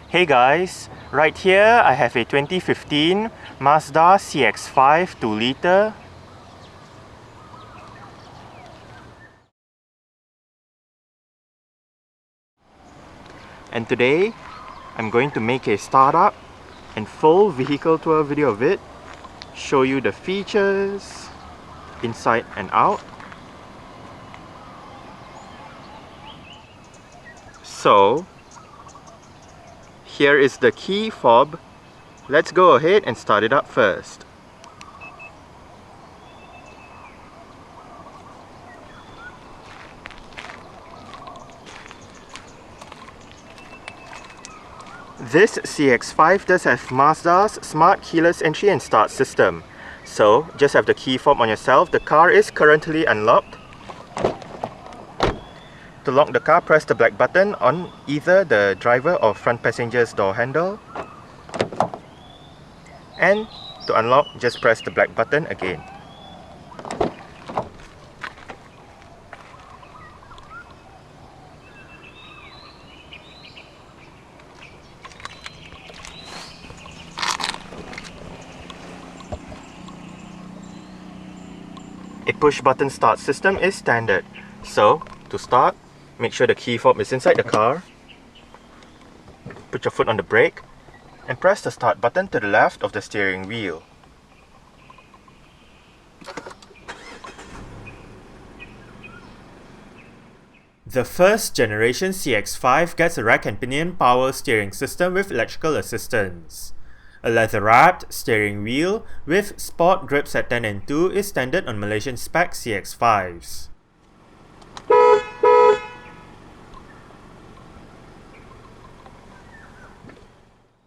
Hey guys, right here I have a 2015 Mazda CX-5 2-liter. And today I'm going to make a startup and full vehicle tour video of it, show you the features inside and out. So here is the key fob. Let's go ahead and start it up first. This CX-5 does have Mazda's smart keyless entry and start system. So just have the key fob on yourself. The car is currently unlocked. To lock the car, press the black button on either the driver or front passenger's door handle. And to unlock, just press the black button again. A push button start system is standard. So to start, make sure the key fob is inside the car. Put your foot on the brake and press the start button to the left of the steering wheel. The first generation CX-5 gets a rack and pinion power steering system with electrical assistance. A leather-wrapped steering wheel with sport grips at 10 and 2 is standard on Malaysian-spec CX-5s.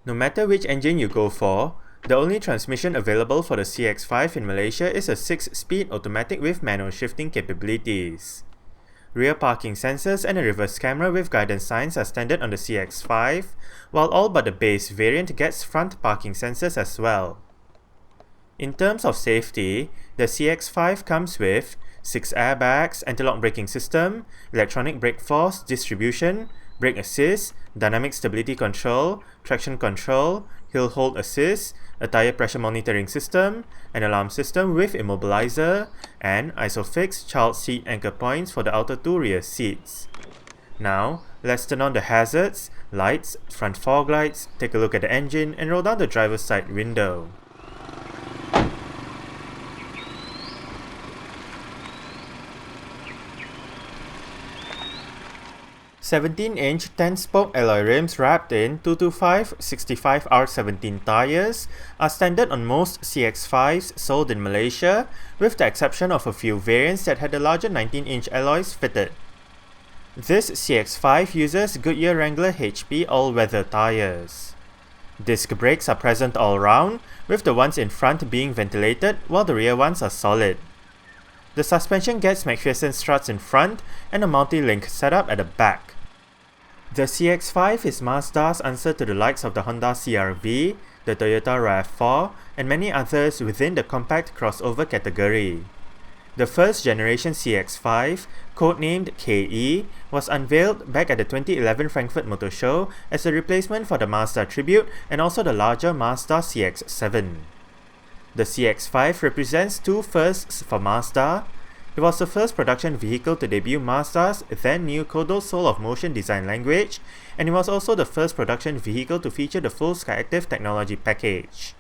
No matter which engine you go for, the only transmission available for the CX-5 in Malaysia is a 6-speed automatic with manual shifting capabilities. Rear parking sensors and a reverse camera with guidance signs are standard on the CX-5, while all but the base variant gets front parking sensors as well. In terms of safety, the CX-5 comes with 6 airbags, anti-lock braking system, electronic brake force distribution, brake assist, dynamic stability control, traction control, hill hold assist, a tire pressure monitoring system, an alarm system with immobilizer, and ISOFIX child seat anchor points for the outer 2 rear seats. Now, let's turn on the hazards, lights, front fog lights, take a look at the engine, and roll down the driver's side window. "17-inch 10-spoke alloy rims wrapped in 225 65R17 tires are standard on most CX-5s sold in Malaysia, with the exception of a few variants that had the larger 19-inch alloys fitted. This CX-5 uses Goodyear Wrangler HP all-weather tires. Disc brakes are present all round, with the ones in front being ventilated while the rear ones are solid. The suspension gets McPherson struts in front and a multi-link setup at the back. The CX-5 is Mazda's answer to the likes of the Honda CR-V, the Toyota RAV4, and many others within the compact crossover category. The first generation CX-5, codenamed KE, was unveiled back at the 2011 Frankfurt Motor Show as a replacement for the Mazda Tribute and also the larger Mazda CX-7. The CX-5 represents 2 firsts for Mazda. It was the first production vehicle to debut Mazda's then-new Kodo Soul of Motion design language, and it was also the first production vehicle to feature the full SkyActiv technology package.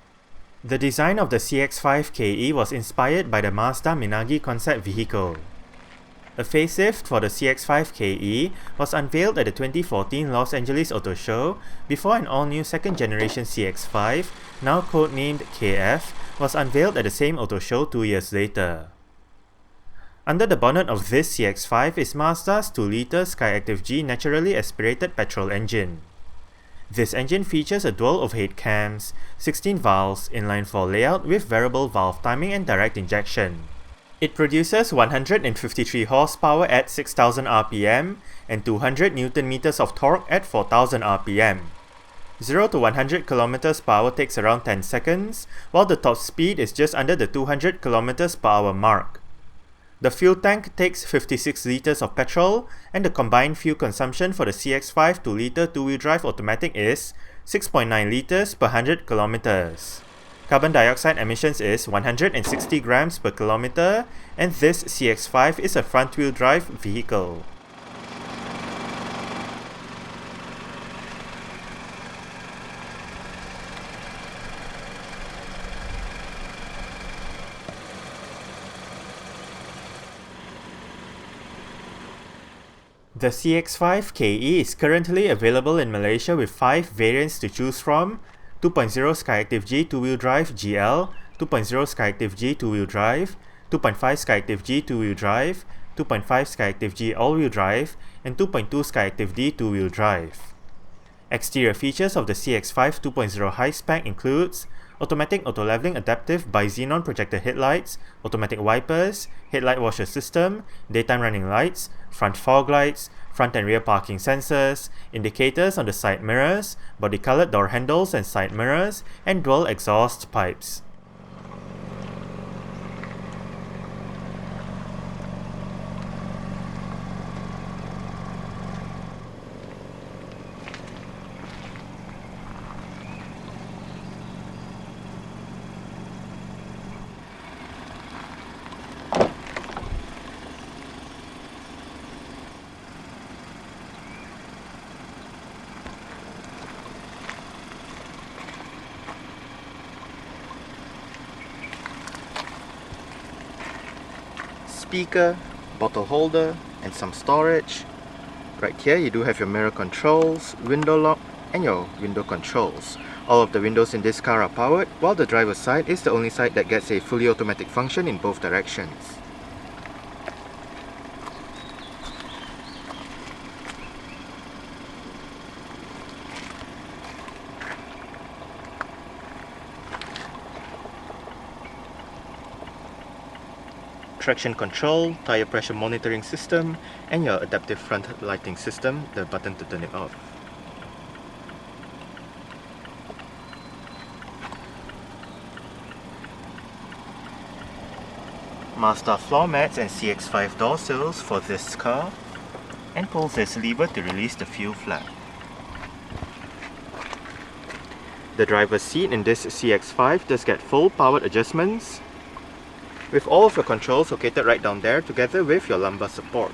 The design of the CX-5 KE was inspired by the Mazda Minagi concept vehicle. A facelift for the CX-5 KE was unveiled at the 2014 Los Angeles Auto Show before an all-new second-generation CX-5, now codenamed KF, was unveiled at the same auto show 2 years later. Under the bonnet of this CX-5 is Mazda's 2-liter SkyActiv-G naturally aspirated petrol engine. This engine features a dual overhead cams, 16 valves, inline-4 layout with variable valve timing and direct injection. It produces 153 horsepower at 6000 rpm and 200 Nm of torque at 4000 rpm. 0 to 100 km per hour takes around 10 seconds, while the top speed is just under the 200 km per hour mark. The fuel tank takes 56 liters of petrol, and the combined fuel consumption for the CX-5 2-liter 2-wheel drive automatic is 6.9 liters per 100 kilometers. Carbon dioxide emissions is 160 grams per kilometer, and this CX-5 is a front-wheel drive vehicle. The CX-5 KE is currently available in Malaysia with 5 variants to choose from: 2.0 SkyActiv-G 2-wheel drive GL, 2.0 SkyActiv-G 2-wheel drive, 2.5 SkyActiv-G 2-wheel drive, 2.5 SkyActiv-G all-wheel drive, and 2.2 SkyActiv-D 2-wheel drive. Exterior features of the CX-5 2.0 High Spec includes automatic auto-leveling adaptive bi-xenon projector headlights, automatic wipers, headlight washer system, daytime running lights, front fog lights, front and rear parking sensors, indicators on the side mirrors, body-colored door handles and side mirrors, and dual exhaust pipes. Speaker, bottle holder, and some storage. Right here you do have your mirror controls, window lock, and your window controls. All of the windows in this car are powered, while the driver's side is the only side that gets a fully automatic function in both directions. Traction control, tire pressure monitoring system, and your adaptive front lighting system, the button to turn it off. Mazda floor mats and CX-5 door sills for this car, and pulls this lever to release the fuel flap. The driver's seat in this CX-5 does get full powered adjustments, with all of your controls located right down there together with your lumbar support.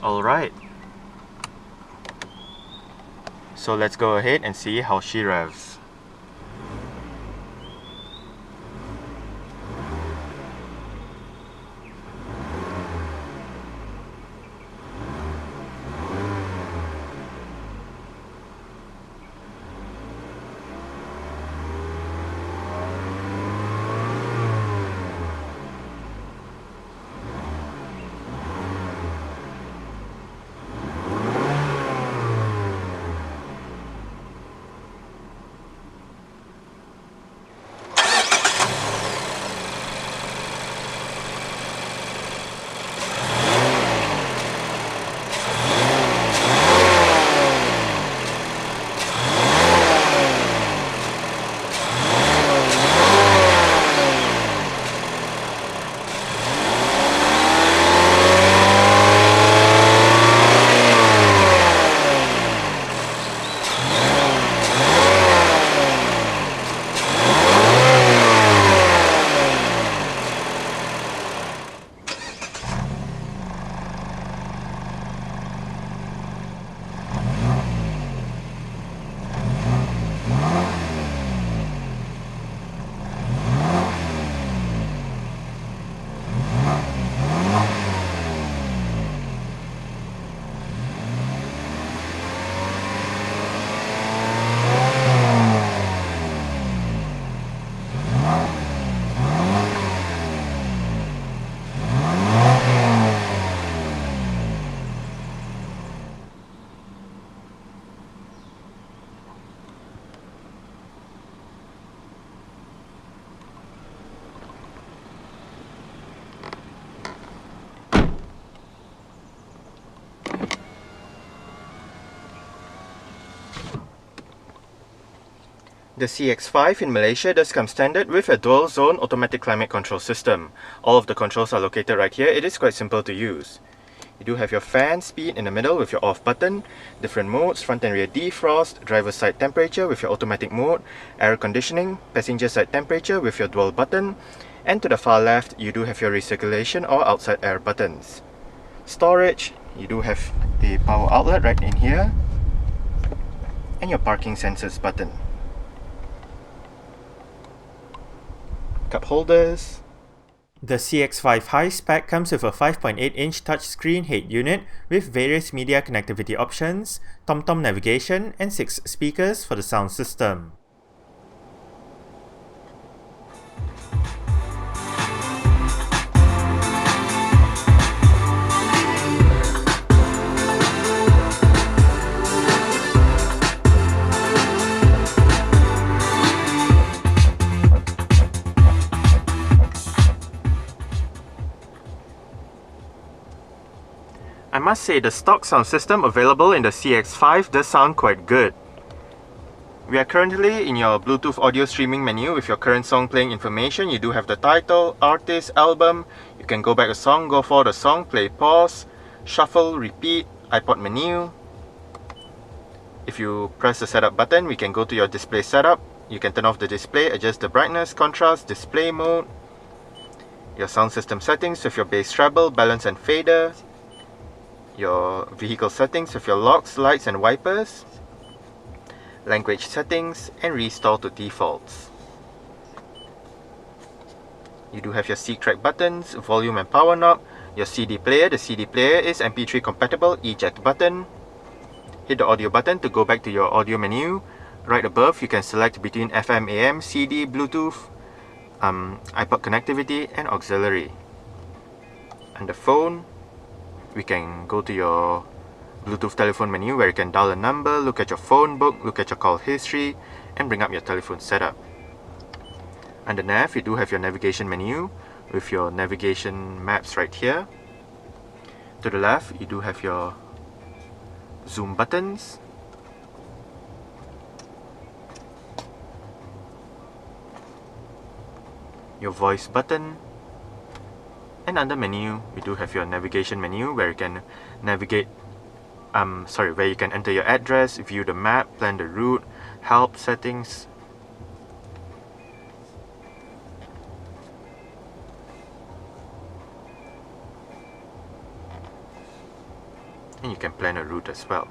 Alright, so let's go ahead and see how she revs. The CX-5 in Malaysia does come standard with a dual zone automatic climate control system. All of the controls are located right here. It is quite simple to use. You do have your fan speed in the middle with your off button, different modes, front and rear defrost, driver's side temperature with your automatic mode, air conditioning, passenger side temperature with your dual button, and to the far left you do have your recirculation or outside air buttons. Storage, you do have the power outlet right in here, and your parking sensors button. Cup holders. The CX-5 High Spec comes with a 5.8-inch touchscreen head unit with various media connectivity options, TomTom navigation, and 6 speakers for the sound system. I must say the stock sound system available in the CX-5 does sound quite good. We are currently in your Bluetooth audio streaming menu with your current song playing information. You do have the title, artist, album. You can go back a song, go forward a song, play, pause, shuffle, repeat, iPod menu. If you press the setup button, we can go to your display setup. You can turn off the display, adjust the brightness, contrast, display mode. Your sound system settings with your bass treble, balance and fader. Your vehicle settings with your locks, lights and wipers, language settings, and restore to defaults. You do have your seat track buttons, volume and power knob, your CD player. The CD player is MP3 compatible, eject button. Hit the audio button to go back to your audio menu. Right above you can select between FM, AM, CD, Bluetooth, iPod connectivity and auxiliary. Under phone, we can go to your Bluetooth telephone menu where you can dial a number, look at your phone book, look at your call history, and bring up your telephone setup. Under nav, you do have your navigation menu with your navigation maps right here. To the left, you do have your zoom buttons. Your voice button. And under menu, we do have your navigation menu where you can navigate, where you can enter your address, view the map, plan the route, help, settings. And you can plan a route as well.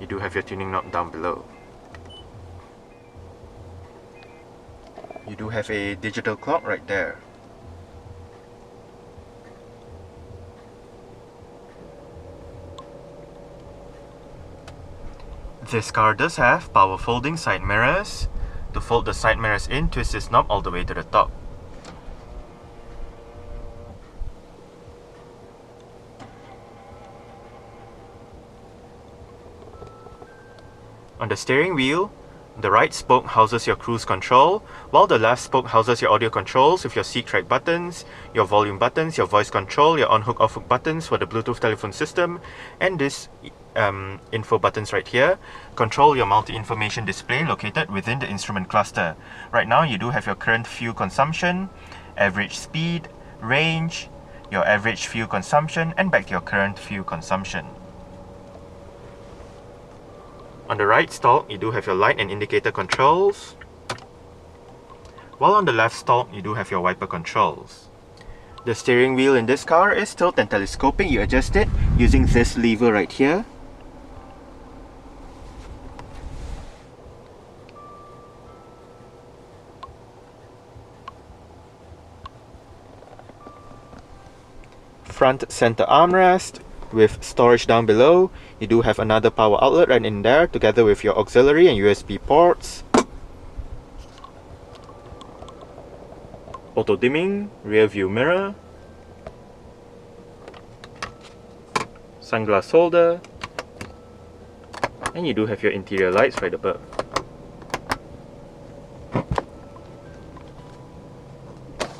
You do have your tuning knob down below. You do have a digital clock right there. This car does have power folding side mirrors. To fold the side mirrors in, twist this knob all the way to the top. On the steering wheel, the right spoke houses your cruise control, while the left spoke houses your audio controls with your seat track buttons, your volume buttons, your voice control, your on-hook off-hook buttons for the Bluetooth telephone system, and this info buttons right here control your multi-information display located within the instrument cluster. Right now you do have your current fuel consumption, average speed, range, your average fuel consumption, and back to your current fuel consumption. On the right stalk, you do have your light and indicator controls, while on the left stalk, you do have your wiper controls. The steering wheel in this car is tilt and telescoping. You adjust it using this lever right here. Front center armrest with storage down below. You do have another power outlet right in there together with your auxiliary and USB ports. Auto dimming, rear view mirror, sunglass holder, and you do have your interior lights right above.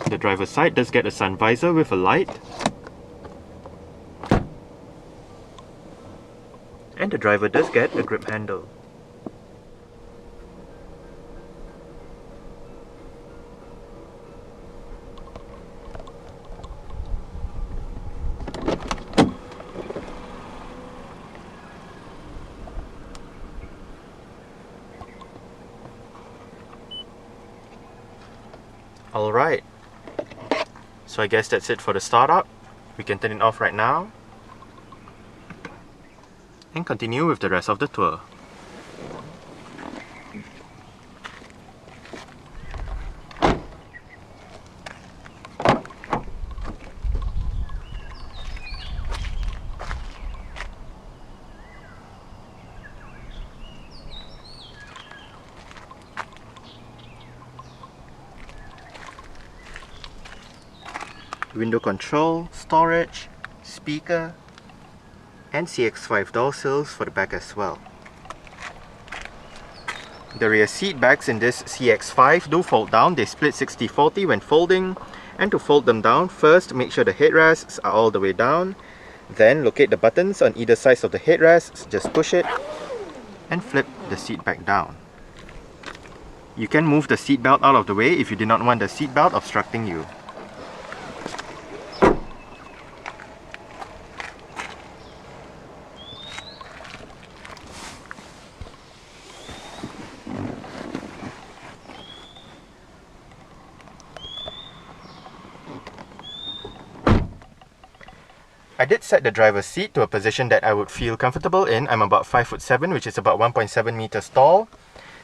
The driver's side does get a sun visor with a light. And the driver does get a grip handle. Alright, so I guess that's it for the startup. We can turn it off right now and continue with the rest of the tour. Window control, storage, speaker, and CX-5 door sills for the back as well. The rear seat backs in this CX-5 do fold down. They split 60-40 when folding, and to fold them down, first make sure the headrests are all the way down, then locate the buttons on either side of the headrests, just push it and flip the seat back down. You can move the seat belt out of the way if you do not want the seat belt obstructing you. I did set the driver's seat to a position that I would feel comfortable in. I'm about 5'7", which is about 1.7 meters tall.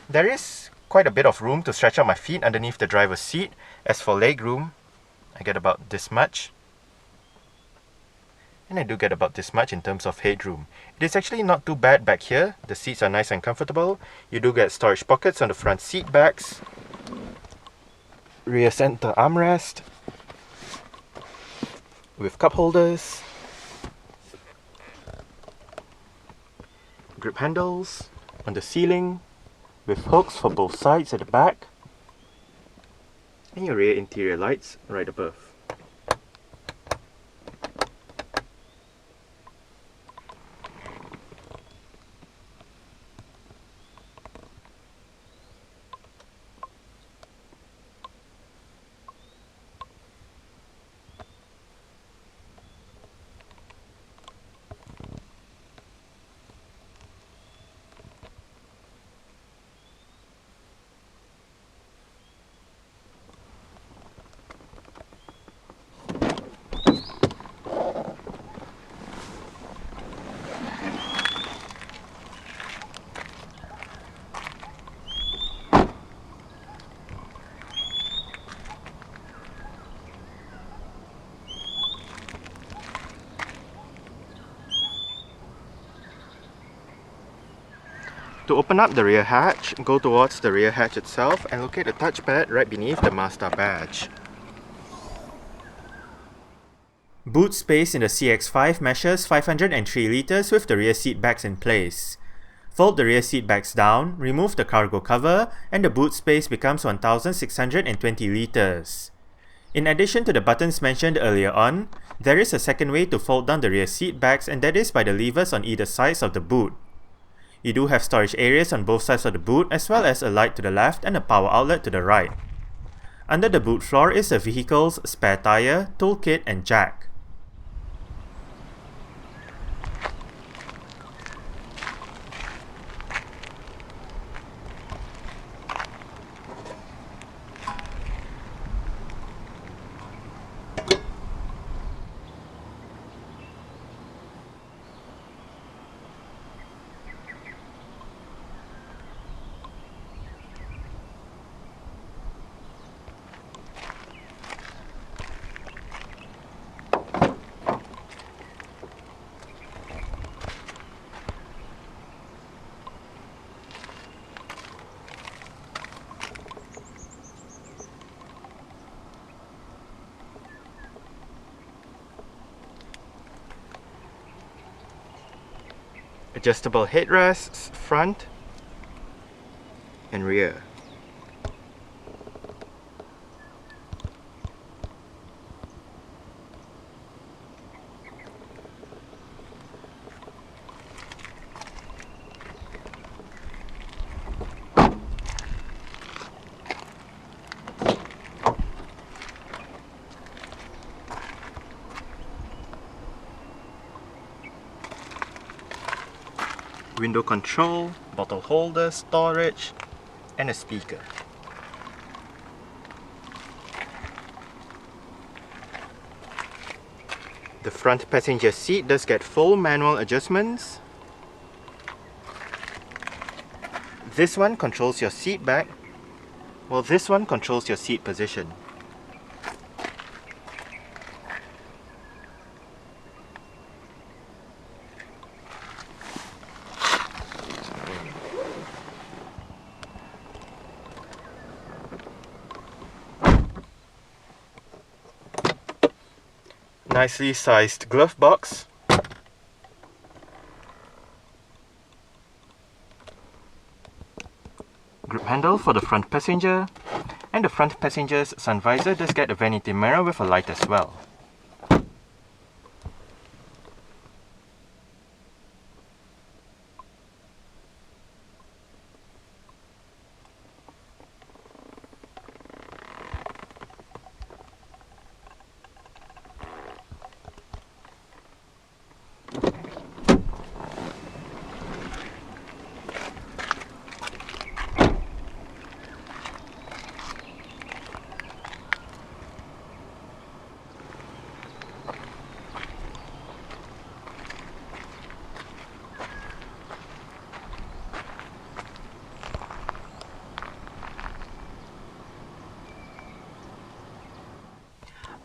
There is quite a bit of room to stretch out my feet underneath the driver's seat. As for leg room, I get about this much. And I do get about this much in terms of headroom. It is actually not too bad back here. The seats are nice and comfortable. You do get storage pockets on the front seat backs. Rear center armrest with cup holders. Grip handles on the ceiling with hooks for both sides at the back, and your rear interior lights right above. To open up the rear hatch, go towards the rear hatch itself and locate the touchpad right beneath the Mazda badge. Boot space in the CX-5 measures 503 litres with the rear seat backs in place. Fold the rear seat backs down, remove the cargo cover, and the boot space becomes 1620 litres. In addition to the buttons mentioned earlier on, there is a second way to fold down the rear seat backs, and that is by the levers on either sides of the boot. You do have storage areas on both sides of the boot, as well as a light to the left and a power outlet to the right. Under the boot floor is the vehicle's spare tyre, toolkit, and jack. Adjustable headrests, front and rear. Window control, bottle holder, storage, and a speaker. The front passenger seat does get full manual adjustments. This one controls your seat back, while this one controls your seat position. Nicely sized glove box. Grip handle for the front passenger, and the front passenger's sun visor does get a vanity mirror with a light as well.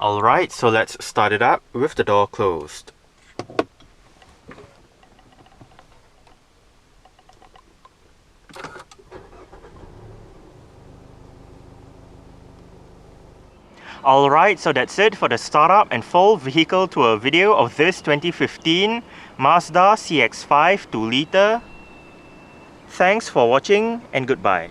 Alright, so let's start it up with the door closed. Alright, so that's it for the startup and full vehicle tour video of this 2015 Mazda CX-5 2 litre. Thanks for watching and goodbye.